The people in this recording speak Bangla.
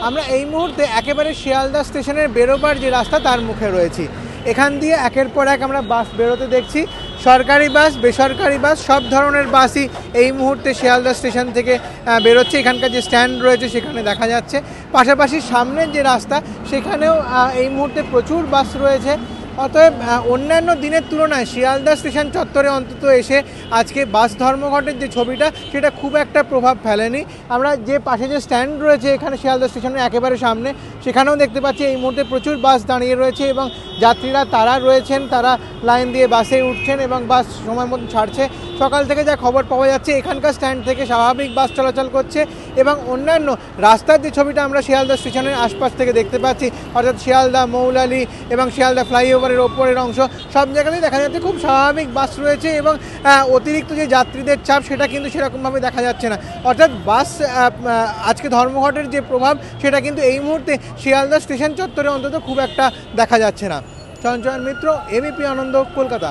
আমরা এই মুহূর্তে একেবারে শিয়ালদা স্টেশনের বেরোবার যে রাস্তা তার মুখে রয়েছি। এখান দিয়ে একের পর এক আমরা বাস বেরোতে দেখছি। সরকারি বাস, বেসরকারি বাস, সব ধরনের বাসই এই মুহূর্তে শিয়ালদা স্টেশন থেকে বেরোচ্ছে। এখানকার যে স্ট্যান্ড রয়েছে সেখানে দেখা যাচ্ছে। পাশাপাশি সামনের যে রাস্তা সেখানেও এই মুহূর্তে প্রচুর বাস রয়েছে। অতএব অন্যান্য দিনের তুলনায় শিয়ালদা স্টেশন চত্বরে অন্তত এসে আজকে বাস ধর্মঘটের যে ছবিটা সেটা খুব একটা প্রভাব ফেলেনি। আমরা যে পাশে যে স্ট্যান্ড রয়েছে এখানে শিয়ালদা স্টেশনের একেবারে সামনে, সেখানেও দেখতে পাচ্ছি এই মুহূর্তে প্রচুর বাস দাঁড়িয়ে রয়েছে এবং যাত্রীরা তারা রয়েছেন, তারা লাইন দিয়ে বাসে উঠছেন এবং বাস সময় মতো ছাড়ছে। সকাল থেকে যা খবর পাওয়া যাচ্ছে এখানকার স্ট্যান্ড থেকে স্বাভাবিক বাস চলাচল করছে এবং অন্যান্য রাস্তার যে ছবিটা আমরা শিয়ালদা স্টেশনের আশপাশ থেকে দেখতে পাচ্ছি, অর্থাৎ শিয়ালদা মৌলালি এবং শিয়ালদা ফ্লাইওভারের ওপরের অংশ, সব জায়গাতেই দেখা যাচ্ছে খুব স্বাভাবিক বাস রয়েছে এবং অতিরিক্ত যে যাত্রীদের চাপ সেটা কিন্তু সেরকমভাবে দেখা যাচ্ছে না। অর্থাৎ বাস আজকে ধর্মঘটের যে প্রভাব সেটা কিন্তু এই মুহূর্তে শিয়ালদা স্টেশন চত্বরে অন্তত খুব একটা দেখা যাচ্ছে না। চঞ্চল মিত্র, এবিপি আনন্দ, কলকাতা।